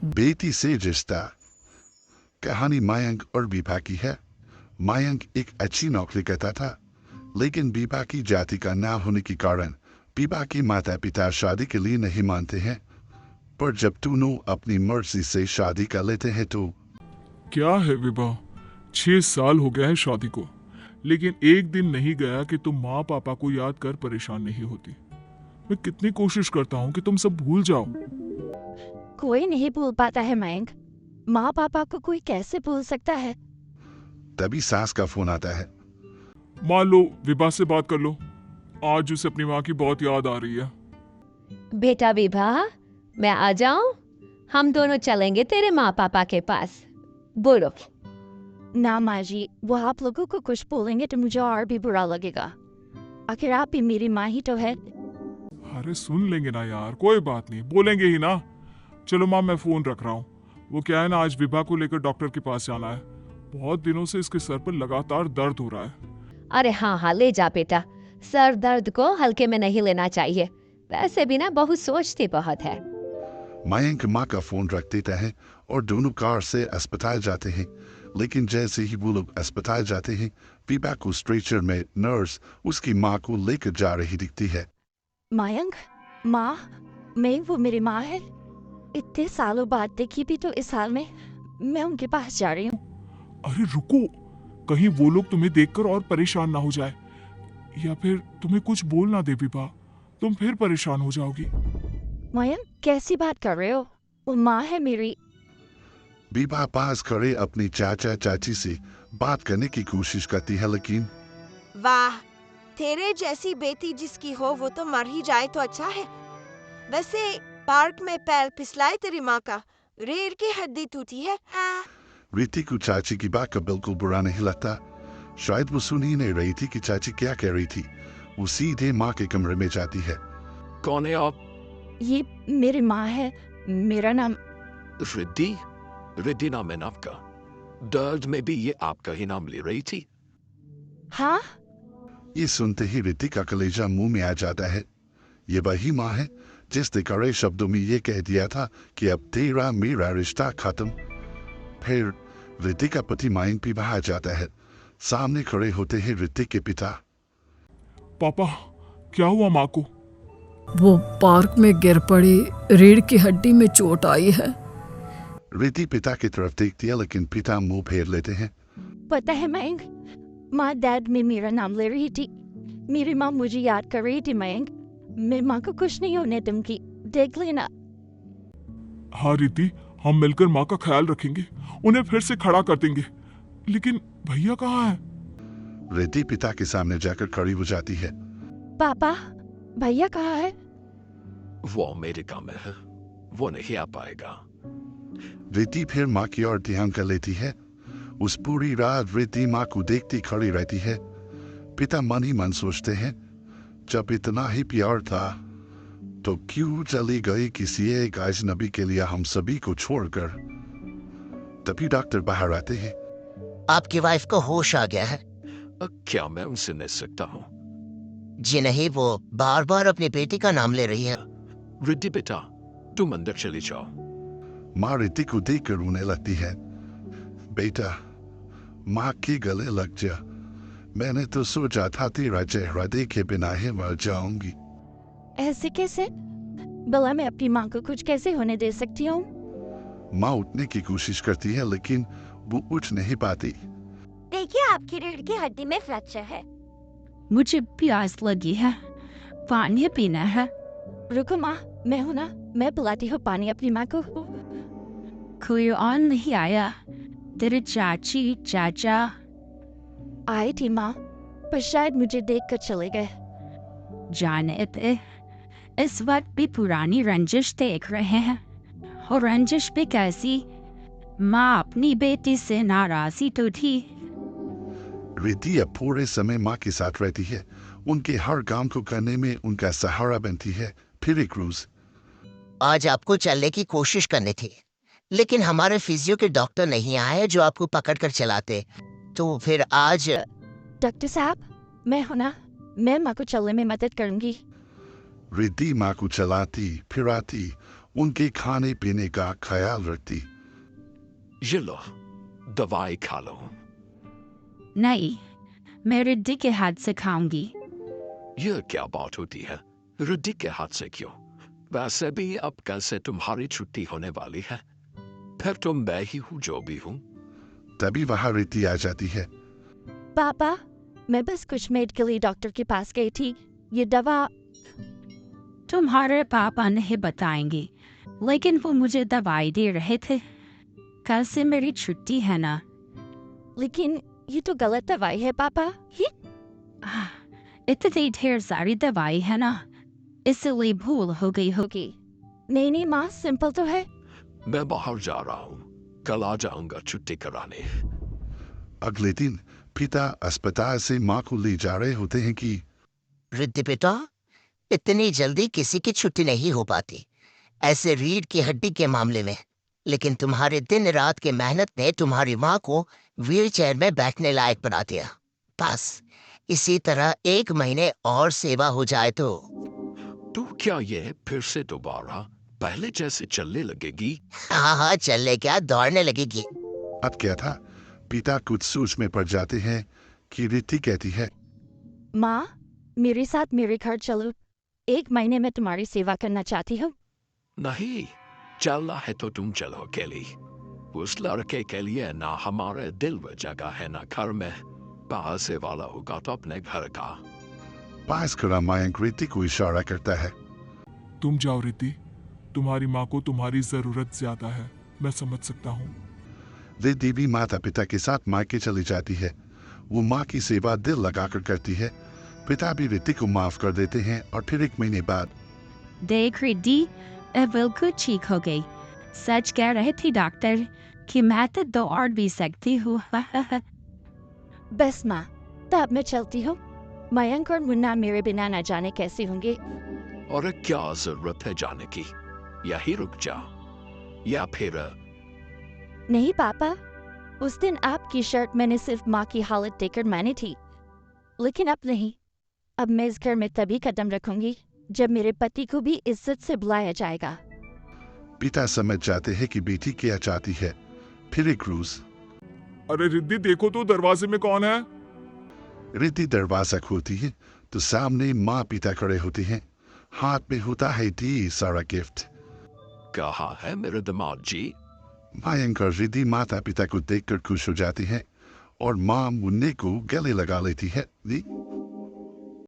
बेटी से रिश्ता। कहानी मयंक और बीपा की है। मयंक एक अच्छी नौकरी करता था, लेकिन बीपा की जाति का ना होने के कारण बीपा के माता पिता शादी के लिए नहीं मानते हैं। पर जब दोनों अपनी मर्जी से शादी कर लेते हैं तो क्या है विभा, 6 साल हो गया है शादी को, लेकिन एक दिन नहीं गया कि तुम माँ पापा को याद कर परेशान नहीं होती। मैं कितनी कोशिश करता हूँ कि तुम सब भूल जाओ। कोई नहीं भूल पाता है मयंक। माँ पापा को कोई कैसे भूल सकता है। तभी सास का फोन आता है। मान लो विभा से बात कर लो, आज उसे अपनी माँ की बहुत याद आ रही है। बेटा विभा, मैं आ जाऊं? हम दोनों चलेंगे तेरे माँ पापा के पास। बोलो। ना माँ जी, वो आप लोगों को कुछ बोलेंगे तो मुझे और भी बुरा लगेगा। आखिर आप भी मेरी माँ ही तो है। अरे सुन लेंगे ना यार, कोई बात नहीं, बोलेंगे ही ना। चलो माँ, मैं फोन रख रहा हूँ। वो क्या है ना, आज विभा को लेकर डॉक्टर के पास जाना है। बहुत दिनों से इसके सर पर लगातार दर्द हो रहा है। अरे हाँ हाँ, ले जा बेटा। सर दर्द को हल्के में नहीं लेना चाहिए। वैसे भी ना बहुत सोचती बहुत है। मयंक माँ का फोन रख देता है और दोनों कार से अस्पताल जाते हैं। लेकिन जैसे ही वो लोग अस्पताल जाते हैं, बीबा को स्ट्रेचर में नर्स उसकी माँ को लेकर जा रही दिखती है। मयंक, माँ, मैं वो मेरी माँ है। इतने सालों बाद देखी भी तो इस हाल में मैं उनके पास जा रही हूँ। अरे रुको, कहीं वो लोग तुम्हें देखकर और परेशान ना हो जाए, या फिर तुम्हें कुछ बोल ना दे विभा, तुम फिर परेशान हो जाओगी। मयंक, कैसी बात कर रहे हो? वो माँ है मेरी। बीबा पास खड़े अपनी चाचा चाची से बात करने की कोशिश करती है, लेकिन वाह, तेरे जैसी बेटी जिसकी हो वो तो मर ही जाए तो अच्छा है। वैसे पार्क में पैर फिसलाए तेरी माँ का, रीढ़ की हड्डी टूटी है। रीति को चाची की बात का बिल्कुल बुरा नहीं लगता। शायद वो सुन ही नहीं रही थी कि चाची क्या कह रही थी। वो सीधे माँ के कमरे में जाती है। कौन है आप? ये मेरी माँ है। मेरा नाम रिद्धि? रिद्धि नाम है आपका? दर्द में भी ये आपका ही नाम ले रही थी? हाँ। ये सुनते ही रीति का कलेजा मुंह में आ जाता है। ये वही माँ है जिसने कड़े शब्दों में ये कह दिया था कि अब तेरा मेरा रिश्ता खत्म। फिर रीति का पति मयंक भी बाहर जाता है। सामने खड़े होते हैं रीति के पिता। पापा, क्या हुआ माँ को? वो पार्क में गिर पड़ी, रीढ़ की हड्डी में चोट आई है। रीति पिता की तरफ देखती है, लेकिन पिता मुंह फेर लेते हैं। पता है मयंक, माँ डैड में मेरा नाम ले रही थी। मेरी माँ मुझे याद कर रही थी मयंक। मेरी माँ को कुछ नहीं होने दूंगी, देख लेना। हाँ रिद्धि, हम मिलकर माँ का ख्याल रखेंगे, उन्हें फिर से खड़ा कर देंगे। लेकिन भैया कहाँ है? रीति पिता के सामने जाकर खड़ी हो जाती है। पापा, भैया कहाँ है? वो अमेरिका में है, वो नहीं आ पाएगा। रीति फिर माँ की ओर ध्यान कर लेती है। उस पूरी रात रीति माँ को देखती खड़ी रहती है। पिता मन ही मन सोचते हैं, जब इतना ही प्यार था तो क्यों चली गई किसी एक अजनबी के लिए हम सभी को छोड़कर। तभी डॉक्टर बाहर आते हैं। आपकी वाइफ को होश आ गया है? क्या मैं उनसे मिल सकता हूँ? जी नहीं, वो बार बार अपनी बेटी का नाम ले रही है। रिद्धि बेटा, तुम अंदर चली जाओ। माँ रीति को देखकर रोने लगती है। बेटा, माँ के गले लग जा। मैंने तो सोचा था तेरा चेहरा देखे बिना ही मर जाऊंगी। ऐसे कैसे? भला मैं अपनी माँ को कुछ कैसे होने दे सकती हूँ? माँ उठने की कोशिश करती है, लेकिन वो उठ नहीं पाती। देखिए, आपकी रीढ़ की हड्डी में फ्रैक्चर है। मुझे प्यास लगी है, पानी पीना है। रुको माँ, मैं हूँ ना, मैं पिलाती हूँ पानी अपनी माँ को। कोई और नहीं आया? तेरे चाची चाचा? आई थी माँ, पर शायद मुझे देख कर चले गए। जाने थे, इस वक्त भी पुरानी रंजिश देख रहे हैं। और रंजिश भी कैसी? माँ अपनी बेटी से नाराजी तो थी। रिद्धि अब पूरे समय माँ के साथ रहती है। उनके हर काम को करने में उनका सहारा बनती है। फिर एक रोज आज आपको चलने की कोशिश करनी थी, लेकिन हमारे फिजियो के डॉक्टर नहीं आए जो आपको पकड़ कर चलाते। तो फिर आज डॉक्टर साहब, मैं हूँ ना, मैं माँ को चलने में मदद करूंगी। रिद्धि माँ को चलाती फिराती उनके खाने पीने का ख्याल रखती। ये लो, दवाई खा लो। नहीं, मैं रिद्धि के हाथ से खाऊंगी। यह क्या बात होती है? रिद्धि के हाथ से क्यों? वैसे भी अब कल से तुम्हारी छुट्टी होने वाली है, फिर तो मैं ही हूँ जो भी हूँ। तभी वहां रिद्धि आ जाती है। पापा, मैं बस कुछ मिनट के लिए डॉक्टर के पास गई थी। ये दवा तुम्हारे पापा नहीं बताएंगे, लेकिन वो मुझे दवाई दे रहे थे। कल से मेरी छुट्टी है ना। लेकिन ये तो गलत दवाई है पापा। ही इतनी ढेर सारी दवाई है ना, इसलिए भूल हो गई होगी। नहीं नहीं माँ, सिंपल तो है। मैं बाहर जा रहा हूँ, कल आ जाऊंगा छुट्टी कराने। अगले दिन पिता अस्पताल से माँ को ले जा रहे होते हैं कि रिद्धि बेटा, इतनी जल्दी किसी की छुट्टी नहीं हो पाती, ऐसे रीढ़ की हड्डी के मामले में। लेकिन तुम्हारे दिन रात की मेहनत ने तुम्हारी माँ को व्हील चेयर में बैठने लायक बना दिया। बस इसी तरह 1 महीने और सेवा हो जाए तो क्या ये फिर से दोबारा पहले जैसे चलने लगेगी? हाँ, चलने क्या, दौड़ने लगेगी। अब क्या था, पिता कुछ सोच में पड़ जाते हैं कि रिद्धि कहती है, माँ, मेरे साथ मेरे घर चलो। 1 महीने में तुम्हारी सेवा करना चाहती हूँ। नहीं, चलना है तो तुम चलो अकेली। उस लड़के के लिए ना हमारे दिल में जगह है ना घर में। बाहर से वाला होगा तो अपने घर का। पास खड़ा मयंक रिद्धि को इशारा करता है। तुम जाओ रिद्धि, तुम्हारी माँ को तुम्हारी जरूरत ज्यादा है, मैं समझ सकता हूँ। रिद्धि भी माता पिता के साथ मायके चली जाती है। वो माँ की सेवा दिल लगाकर करती है। पिता भी रिद्धि को माफ कर देते हैं और फिर 1 महीने बाद देख रिद्धि, अब बिल्कुल ठीक हो गई। सच कह रहे थे डॉक्टर कि मैं तो दौड़ भी सकती हूँ। बस माँ, तब मैं चलती हूँ। मयंक और मुन्ना मेरे बिना न जाने कैसे होंगे। और क्या जरूरत है जाने की? यही रुक जाओ या फिर नहीं पापा, उस दिन आपकी शर्ट मैंने सिर्फ माँ की हालत देखकर मानी थी, लेकिन अब नहीं। अब मैं इस घर में तभी कदम रखूंगी जब मेरे पति को भी इज्जत से बुलाया जाएगा। पिता समझ जाते हैं कि बेटी क्या चाहती है। फिर एक रोज अरे रिद्धि, देखो तो दरवाजे में कौन है। रिद्धि दरवाजा खोलती है तो सामने माँ पिता खड़े होते हैं। हाथ में होता है ढेर सारा गिफ्ट। कहाँ है मेरे दामाद जी? मयंक और रिद्धि माता पिता को देखकर खुश हो जाती है और माँ मुन्ने को गले लगा लेती है।